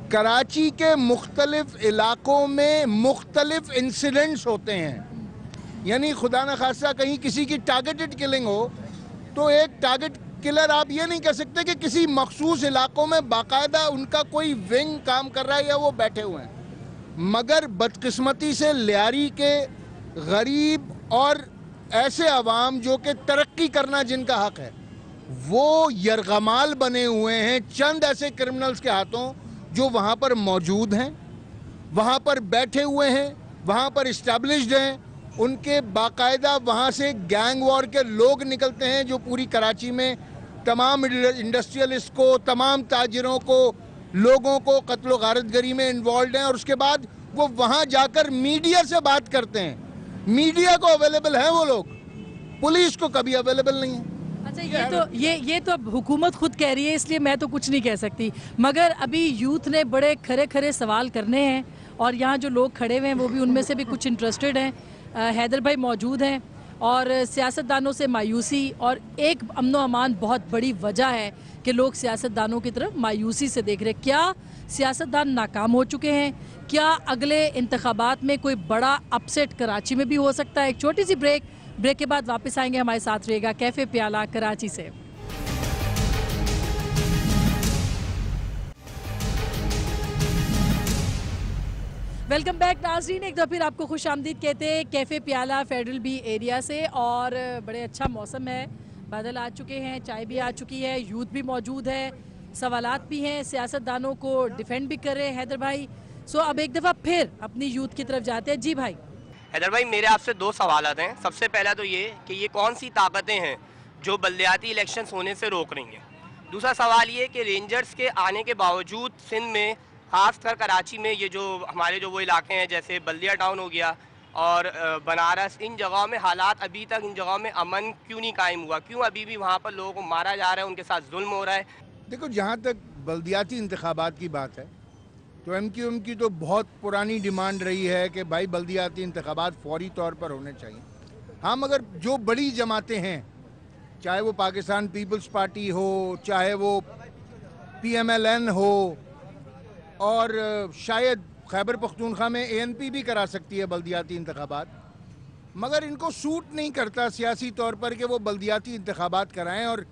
कराची के मुख्तलिफ इलाकों में मुख्तलिफ इंसिडेंट्स होते हैं। यानी खुदा न खास्ता कहीं किसी की टारगेटेड किलिंग हो तो एक टारगेट किलर आप ये नहीं कह सकते कि किसी मखसूस इलाकों में बाकायदा उनका कोई विंग काम कर रहा है या वो बैठे हुए हैं। मगर बदकिस्मती से लियारी के गरीब और ऐसे अवाम जो कि तरक्की करना जिनका हक है वो यरगमाल बने हुए हैं चंद ऐसे क्रिमिनल्स के हाथों जो वहाँ पर मौजूद हैं, वहाँ पर बैठे हुए हैं, वहाँ पर इस्टेब्लिश्ड हैं। उनके बाकायदा वहाँ से गैंग वॉर के लोग निकलते हैं जो पूरी कराची में तमाम इंडस्ट्रियलिस्ट को, तमाम ताजिरों को, लोगों को कत्ल गारतगरी में इन्वॉल्व हैं और उसके बाद वो वहाँ जाकर मीडिया से बात करते हैं। मीडिया को अवेलेबल हैं वो लोग, पुलिस को कभी अवेलेबल नहीं है। अच्छा, ये तो अब हुकूमत खुद कह रही है, इसलिए मैं तो कुछ नहीं कह सकती। मगर अभी यूथ ने बड़े खरे खरे सवाल करने हैं और यहाँ जो लोग खड़े हुए हैं वो भी उनमें से भी कुछ इंटरेस्टेड हैं। हैदर भाई मौजूद हैं और सियासतदानों से मायूसी और एक अमनो अमान बहुत बड़ी वजह है कि लोग सियासतदानों की तरफ मायूसी से देख रहे हैं। क्या सियासतदान नाकाम हो चुके हैं? क्या अगले इंतखाबात में कोई बड़ा अपसेट कराची में भी हो सकता है? एक छोटी सी ब्रेक के बाद वापस आएंगे। हमारे साथ रहेगा कैफे प्याला कराची से। वेलकम बैक नाज़रीन, एक दफ़ा फिर आपको खुश आमदीद कहते हैं कैफे प्याला फेडरल बी एरिया से। और बड़े अच्छा मौसम है, बादल आ चुके हैं, चाय भी आ चुकी है, यूथ भी मौजूद है, सवालात भी हैं, सियासतदानों को डिफेंड भी कर रहे हैं हैदर भाई। सो अब एक दफ़ा फिर अपनी यूथ की तरफ जाते हैं। जी भाई। हैदर भाई, मेरे आपसे दो सवाल हैं। सबसे पहला तो ये कि ये कौन सी ताकतें हैं जो बल्दियाती इलेक्शंस होने से रोक रही हैं? दूसरा सवाल ये कि रेंजर्स के आने के बावजूद सिंध में, खासकर कराची में, ये जो हमारे जो वो इलाके हैं जैसे बल्दिया टाउन हो गया और बनारस, इन जगहों में हालात अभी तक, इन जगहों में अमन क्यों नहीं कायम हुआ? क्यों अभी भी वहाँ पर लोगों को मारा जा रहा है, उनके साथ जुल्म हो रहा है? देखो, जहाँ तक बल्दियाती इंतखाबात की बात है तो MQM की तो बहुत पुरानी डिमांड रही है कि भाई बल्दियाती इंतखाबात फौरी तौर पर होने चाहिए। हाँ, मगर जो बड़ी जमातें हैं, चाहे वो पाकिस्तान पीपल्स पार्टी हो, चाहे वो PMLN हो, और शायद खैबर पख्तूनख्वा में ANP भी करा सकती है बल्दियाती इंतखाबात, मगर इनको सूट नहीं करता सियासी तौर पर कि वो बल्दियाती इंतखाबात कराएं। और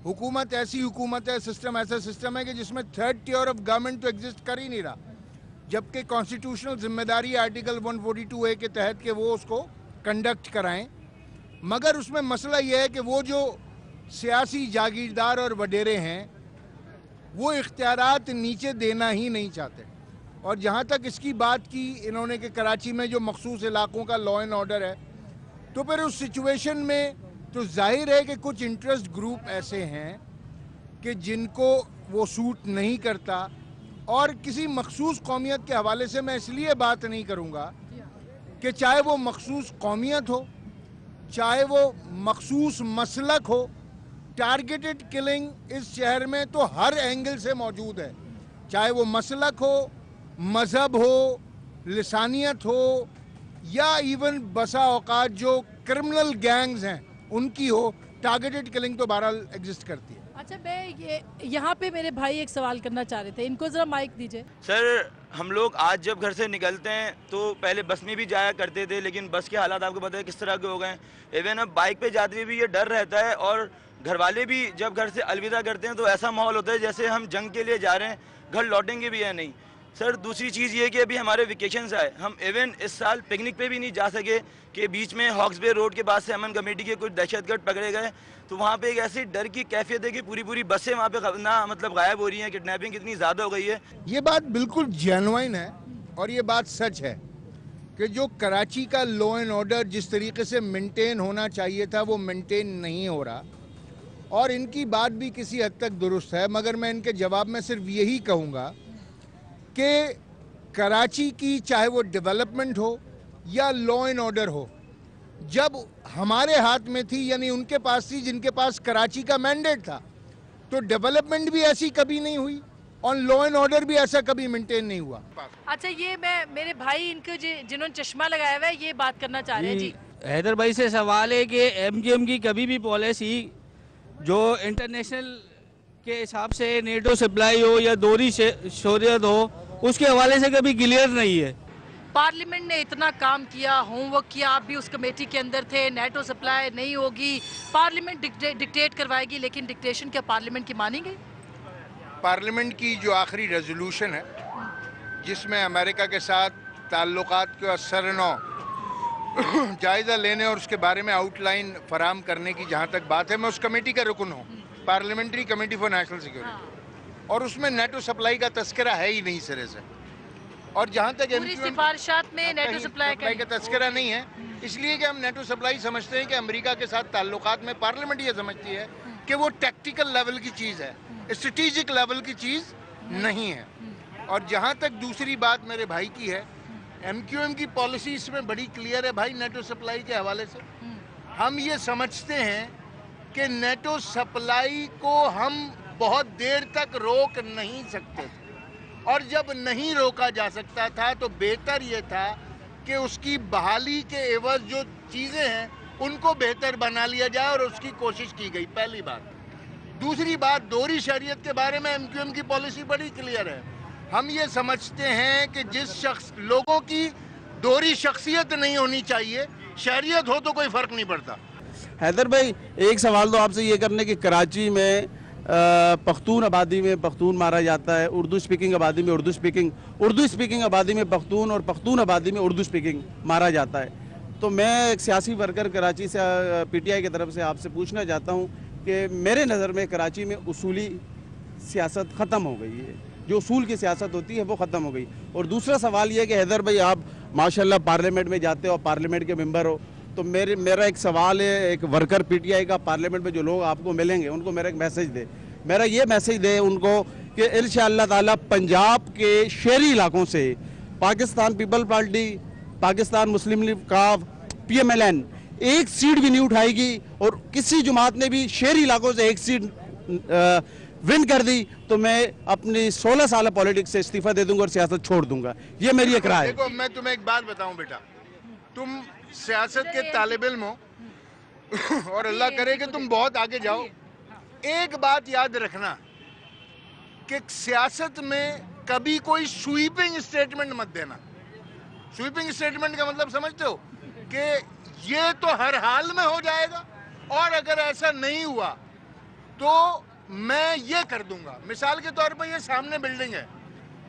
हुकूमत ऐसी हुकूमत है, सिस्टम ऐसा सिस्टम है कि जिसमें थर्ड टियर ऑफ गवर्नमेंट तो एग्जिस्ट कर ही नहीं रहा, जबकि कॉन्स्टिट्यूशनल जिम्मेदारी आर्टिकल 142A के तहत के वो उसको कंडक्ट कराएं। मगर उसमें मसला यह है कि वो जो सियासी जागीरदार और वडेरे हैं वो इख्तियारात नीचे देना ही नहीं चाहते। और जहाँ तक इसकी बात की इन्होंने कि कराची में जो मखसूस इलाकों का लॉ एंड ऑर्डर है, तो फिर उस सिचुएशन में तो जाहिर है कि कुछ इंटरेस्ट ग्रुप ऐसे हैं कि जिनको वो सूट नहीं करता। और किसी मखसूस कौमियत के हवाले से मैं इसलिए बात नहीं करूँगा कि चाहे वो मखसूस कौमियत हो, चाहे वो मखसूस मसलक हो, टारगेटेड किलिंग इस शहर में तो हर एंगल से मौजूद है। चाहे वो मसलक हो, मज़हब हो, लिसानियत हो, या इवन बसा औकात जो क्रिमिनल गैंग्स हैं उनकी हो, टारगेटेड किलिंग तो बहरहाल एग्जिस्ट करती है। अच्छा, मैं यहाँ पे मेरे भाई एक सवाल करना चाह रहे थे, इनको ज़रा माइक दीजिए। सर, हम लोग आज जब घर से निकलते हैं तो पहले बस में भी जाया करते थे, लेकिन बस के हालात आपको पता है किस तरह के हो गए। इवन अब बाइक पे जाते हुए भी ये डर रहता है और घर वाले भी जब घर से अलविदा करते हैं तो ऐसा माहौल होता है जैसे हम जंग के लिए जा रहे हैं, घर लौटेंगे भी या नहीं। सर, दूसरी चीज़ ये कि अभी हमारे वेकेशंस आए, हम इवन इस साल पिकनिक पे भी नहीं जा सके कि बीच में हॉक्स बे रोड के पास से अमन कमेटी के कुछ दहशतगर्द पकड़े गए। तो वहाँ पे एक ऐसी डर की कैफियत है कि पूरी बसें वहाँ पे ना मतलब गायब हो रही हैं, किडनैपिंग कितनी ज़्यादा हो गई है। ये बात बिल्कुल जेन्युइन है और ये बात सच है कि जो कराची का लॉ एंड ऑर्डर जिस तरीके से मेंटेन होना चाहिए था वो मेंटेन नहीं हो रहा। और इनकी बात भी किसी हद तक दुरुस्त है, मगर मैं इनके जवाब में सिर्फ यही कहूँगा कि कराची की चाहे वो डेवलपमेंट हो या लॉ एंड ऑर्डर हो, जब हमारे हाथ में थी, यानी उनके पास थी जिनके पास कराची का मैंडेट था, तो डेवलपमेंट भी ऐसी कभी नहीं हुई और लॉ एंड ऑर्डर भी ऐसा कभी मेंटेन नहीं हुआ। अच्छा, ये मैं मेरे भाई इनको जिन्होंने चश्मा लगाया हुआ है ये बात करना चाह रहे हैं। जी, हैदर भाई से सवाल है कि MQM की कभी भी पॉलिसी जो इंटरनेशनल के हिसाब से नेटो सप्लाई हो या दोहरी शोरियत हो, उसके हवाले से कभी क्लियर नहीं है। पार्लियामेंट ने इतना काम किया, होमवर्क किया, आप भी उस कमेटी के अंदर थे, नेटो सप्लाई नहीं होगी, पार्लियामेंट डिक्टेट करवाएगी, लेकिन डिक्टेशन क्या पार्लियामेंट की मानी गई? पार्लियामेंट की जो आखिरी रेजोल्यूशन है जिसमें अमेरिका के साथ ताल्लुकात का सरनौ जायज़ा लेने और उसके बारे में आउटलाइन फराम करने की जहाँ तक बात है, मैं उस कमेटी का रुकन हूँ, parliamentary committee for national security, और उसमें नेटो सप्लाई का तस्करा है ही नहीं सिरे से। और जहाँ तक पूरी सिफारिशात में नेटो सप्लाई का तस्करा नहीं है, इसलिए कि हम नेटो सप्लाई समझते हैं कि अमेरिका के साथ ताल्लुकात में पार्लियामेंट ये समझती है कि वो टैक्टिकल लेवल की चीज़ है, स्ट्रेटेजिक लेवल की चीज़ नहीं है। और जहाँ तक दूसरी बात मेरे भाई की है, MQM की पॉलिसी इसमें बड़ी क्लियर है भाई, नेटो सप्लाई के हवाले से हम ये समझते हैं कि नेटो सप्लाई को हम बहुत देर तक रोक नहीं सकते थे, और जब नहीं रोका जा सकता था तो बेहतर ये था कि उसकी बहाली के एवज जो चीज़ें हैं उनको बेहतर बना लिया जाए, और उसकी कोशिश की गई, पहली बात। दूसरी बात, दोहरी शरीयत के बारे में MQM की पॉलिसी बड़ी क्लियर है। हम ये समझते हैं कि जिस शख्स लोगों की दोहरी शख्सियत नहीं होनी चाहिए, शरीयत हो तो कोई फ़र्क नहीं पड़ता। हैदर भाई, एक सवाल तो आपसे ये करने कि कराची में पख्तून आबादी में पख्तून मारा जाता है, उर्दू स्पीकिंग आबादी में उर्दू स्पीकिंग आबादी में पख्तून, और पख्तून आबादी में उर्दू स्पीकिंग मारा जाता है। तो मैं एक सियासी वर्कर कराची से PTI की तरफ से आपसे पूछना चाहता हूँ कि मेरे नज़र में कराची में उसूली सियासत ख़त्म हो गई है, जो उसूल की सियासत होती है वो ख़त्म हो गई। और दूसरा सवाल ये कि हैदर भाई, आप माशाल्लाह पार्लियामेंट में जाते हो, पार्लियामेंट के मेंबर हो, तो मेरा एक सवाल है, एक वर्कर PTI का, पार्लियामेंट में जो लोग आपको मिलेंगे उनको मेरा एक मैसेज दे, मेरा ये मैसेज दे उनको कि इंशाअल्लाह ताला पंजाब के शहरी इलाकों से पाकिस्तान पीपल पार्टी, पाकिस्तान मुस्लिम लीग काफ, PMLN एक सीट भी नहीं उठाएगी, और किसी जमात ने भी शहरी इलाकों से एक सीट विन कर दी तो मैं अपनी 16 साल पॉलिटिक्स से इस्तीफा दे दूंगा और सियासत छोड़ दूंगा। ये मेरी एक राय है। देखो, मैं तुम्हें एक बात बताऊं बेटा, तुम सियासत के तालिब इल्म हो और अल्लाह करे कि तुम बहुत आगे जाओ। एक बात याद रखना कि सियासत में कभी कोई स्वीपिंग स्टेटमेंट मत देना। स्वीपिंग स्टेटमेंट का मतलब समझते हो कि ये तो हर हाल में हो जाएगा, और अगर ऐसा नहीं हुआ तो मैं ये कर दूंगा। मिसाल के तौर पर ये सामने बिल्डिंग है,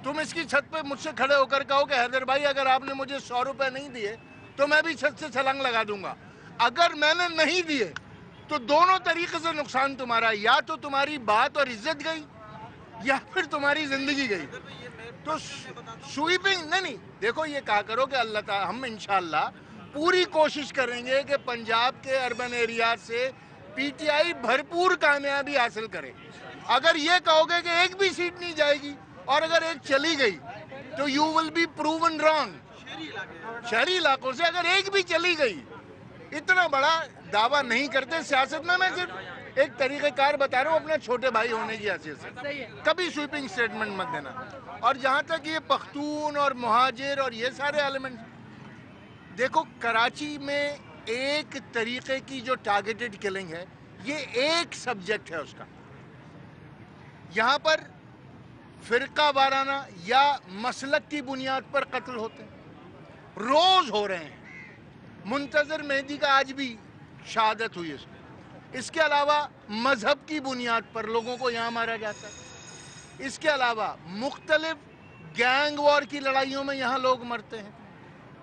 तुम इसकी छत पे मुझसे खड़े होकर कहो कि हैदर भाई अगर आपने मुझे 100 रुपए नहीं दिए तो मैं भी छत से छलांग लगा दूंगा। अगर मैंने नहीं दिए तो दोनों तरीके से नुकसान तुम्हारा, या तो तुम्हारी बात और इज्जत गई या फिर तुम्हारी जिंदगी गई। तो स्वीपिंग नहीं, देखो ये कहा करो कि अल्लाह ताला, हम इंशाल्लाह पूरी कोशिश करेंगे कि पंजाब के अर्बन एरिया से PTI भरपूर कामयाबी हासिल करे। अगर ये कहोगे कि एक भी सीट नहीं जाएगी और अगर एक चली गई तो you will be proven wrong. शहरी इलाकों से अगर एक भी चली गई, इतना बड़ा दावा नहीं करते सियासत में। मैं सिर्फ एक तरीक़ेकार बता रहा हूँ अपने छोटे भाई होने की हैसियत से, कभी स्वीपिंग स्टेटमेंट मत देना। और जहाँ तक ये पख्तून और मुहाजिर और ये सारे एलिमेंट, देखो कराची में एक तरीके की जो टारगेटेड किलिंग है, ये एक सब्जेक्ट है उसका। यहाँ पर फिरका वाराना या मसलक की बुनियाद पर कत्ल होते हैं, रोज हो रहे हैं। मुंतजर मेहदी का आज भी शहादत हुई है। इसके अलावा मजहब की बुनियाद पर लोगों को यहाँ मारा जाता है। इसके अलावा मुख्तलिफ गैंग वॉर की लड़ाइयों में यहाँ लोग मरते हैं।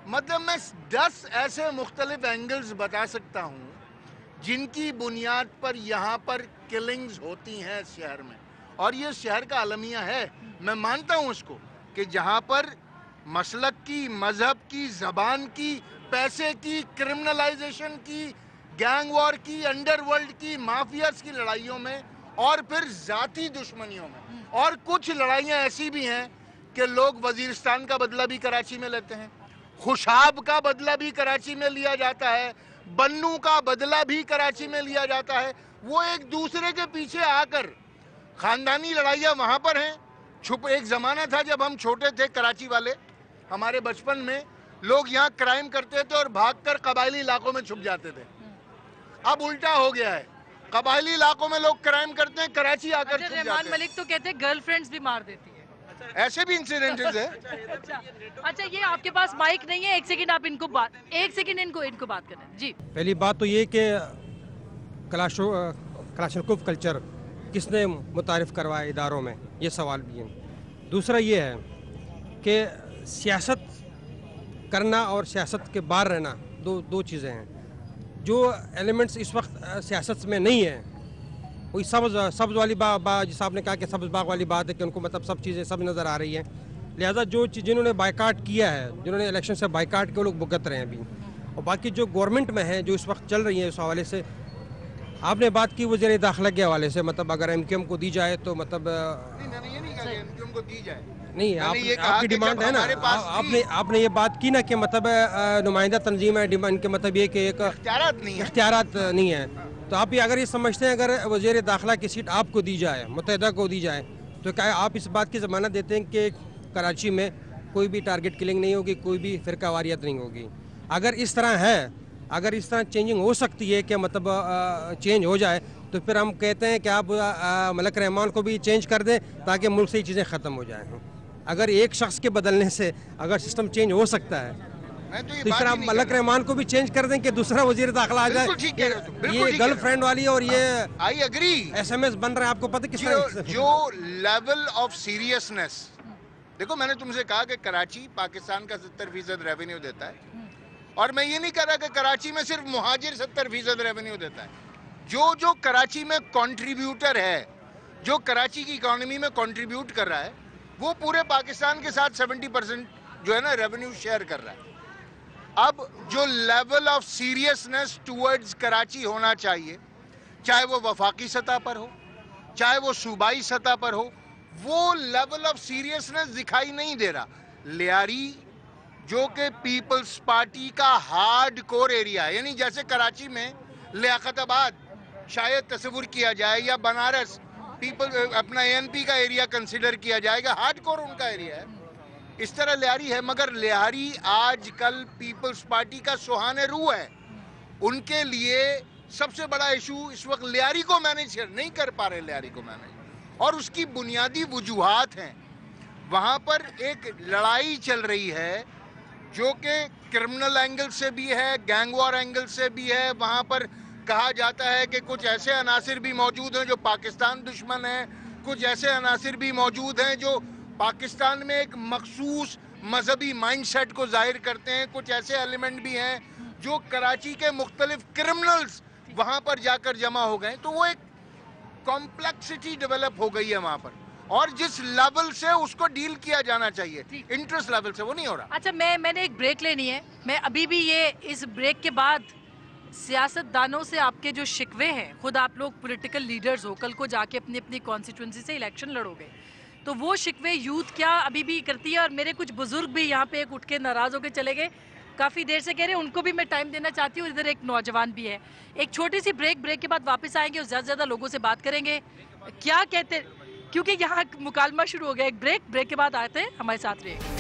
मतलब मैं 10 ऐसे मुख्तलिफ एंगल्स बता सकता हूँ जिनकी बुनियाद पर यहाँ पर किलिंग्स होती हैं शहर में, और ये शहर का अलमिया है। मैं मानता हूँ उसको कि जहाँ पर मसलक की, मजहब की, ज़बान की, पैसे की, क्रिमिनलाइजेशन की, गैंग वॉर की, अंडरवर्ल्ड की, माफियाज की लड़ाइयों में, और फिर ज़ाती दुश्मनियों में। और कुछ लड़ाइयाँ ऐसी भी हैं कि लोग वजीरिस्तान का बदला भी कराची में लेते हैं, खुशाब का बदला भी कराची में लिया जाता है, बन्नू का बदला भी कराची में लिया जाता है। वो एक दूसरे के पीछे आकर खानदानी लड़ाइयाँ वहाँ पर हैं। छुप एक ज़माना था जब हम छोटे थे, कराची वाले, हमारे बचपन में लोग यहाँ क्राइम करते थे और भागकर कबायली इलाकों में छुप जाते थे। अब उल्टा हो गया है, कबायली इलाकों में लोग क्राइम करते हैं, कराची आकर अच्छा, छुप रहमान जाते हैं। मलिक तो कहते हैं गर्लफ्रेंड्स भी मार देती है। ऐसे भी इंसिडेंटेस है। अच्छा, ये आपके पास माइक नहीं है, एक सेकंड आप इनको बात करें जी। पहली बात तो ये कि कलाशनकोव कल्चर किसने मुतारिफ करवाया इदारों में, ये सवाल भी है। दूसरा ये है कि सियासत करना और सियासत के बाहर रहना दो चीज़ें हैं। जो एलिमेंट्स इस वक्त सियासत में नहीं है, वही सब्ज़ वाली जिस आपने कहा कि सब्ज़ बाग वाली बात है कि उनको मतलब सब चीज़ें सब नज़र आ रही हैं। लिहाजा जो जिन्होंने बायकाट किया है, जिन्होंने इलेक्शन से बायकाट किया, वो लोग भुगत रहे हैं अभी। और बाकी जो गवर्नमेंट में है, जो इस वक्त चल रही है, उस हवाले से आपने बात की वज़ीर दाखिला के हवाले से, मतलब अगर MQM को दी जाए तो मतलब नहीं, ये नहीं कहा कि MQM को दी जाए। नहीं, आपकी डिमांड है ना, आपने ये बात की ना कि मतलब नुमाइंदा तंजीम है, डिमांड के मतलब ये कि एक इख्तियारात नहीं है। तो आप ये अगर ये समझते हैं अगर वज़ीर दाखिला की सीट आपको दी जाए, मुत्तहिदा को दी जाए, तो क्या आप इस बात की ज़मानत देते हैं कि कराची में कोई भी टारगेट किलिंग नहीं होगी, कोई भी फ़िरका वारियत नहीं होगी? अगर इस तरह है, अगर इस तरह चेंजिंग हो सकती है कि मतलब चेंज हो जाए, तो फिर हम कहते हैं कि आप मलक रहमान को भी चेंज कर दें ताकि मुल्क से ये चीज़ें ख़त्म हो जाएँ। अगर एक शख्स के बदलने से अगर सिस्टम चेंज हो सकता है, तो इस तरह मलक रहमान को भी चेंज कर दें कि दूसरा वज़ीर दाखिला आ जाए। ये गर्लफ्रेंड वाली और ये आई एग्री SMS बन रहे हैं, आपको पता किस तरह जो लेवल ऑफ सीरियसनेस। देखो, मैंने तुमसे कहा कि कराची पाकिस्तान का 70% रेवेन्यू देता है, और मैं ये नहीं कह रहा कि कराची में सिर्फ मुहाजिर 70% रेवेन्यू देता है। जो कराची में कंट्रीब्यूटर है, जो कराची की इकोनॉमी में कंट्रीब्यूट कर रहा है, वो पूरे पाकिस्तान के साथ 70% जो है ना रेवेन्यू शेयर कर रहा है। अब जो level of seriousness towards Karachi होना चाहिए, चाहे वो वफाकी सतह पर हो, चाहे वो सूबाई सतह पर हो, वो लेवल ऑफ सीरियसनेस दिखाई नहीं दे रहा। लियारी जो कि पीपल्स पार्टी का हार्ड कोर एरिया है, यानी जैसे कराची में लियाकताबाद शायद तस्वुर किया जाए या बनारस अपना ANP का एरिया कंसिडर किया जाएगा, हार्ड कोर उनका एरिया है, इस तरह लियारी है। मगर लियारी आजकल पीपल्स पार्टी का सुहाने रूह है। उनके लिए सबसे बड़ा इशू इस वक्त लियारी को मैनेज नहीं कर पा रहे, लियारी को मैनेज, और उसकी बुनियादी वजूहात हैं। वहाँ पर एक लड़ाई चल रही है जो कि क्रिमिनल एंगल से भी है, गैंग वॉर एंगल से भी है। वहाँ पर कहा जाता है कि कुछ ऐसे अनासिर भी मौजूद हैं जो पाकिस्तान दुश्मन हैं, कुछ ऐसे अनासिर भी मौजूद हैं जो पाकिस्तान में एक मखसूस मजहबी माइंडसेट को जाहिर करते हैं, कुछ ऐसे एलिमेंट भी हैं जो कराची के मुख्तलिफ क्रिमिनल्स वहाँ पर जाकर जमा हो गए। तो वो एक कॉम्प्लेक्सिटी डेवलप हो गई है वहाँ पर, और जिस लेवल से उसको डील किया जाना चाहिए, इंटरेस्ट लेवल से, वो नहीं हो रहा। अच्छा, मैंने एक ब्रेक लेनी है। मैं अभी भी ये इस ब्रेक के बाद सियासतदानों से आपके जो शिकवे हैं, खुद आप लोग पॉलिटिकल लीडर्स हो, कल को जाके अपनी अपनी कॉन्स्टिट्यूंसी से इलेक्शन लड़ोगे, तो वो शिकवे यूथ क्या अभी भी करती है? और मेरे कुछ बुजुर्ग भी यहाँ पे एक उठ के नाराज़ होकर चले गए, काफ़ी देर से कह रहे हैं, उनको भी मैं टाइम देना चाहती हूँ। इधर एक नौजवान भी है। एक छोटी सी ब्रेक के बाद वापस आएंगे और ज़्यादा से ज़्यादा लोगों से बात करेंगे क्या कहते, क्योंकि यहाँ मुकालमा शुरू हो गया। एक ब्रेक के बाद आते हैं, हमारे साथ रहिए।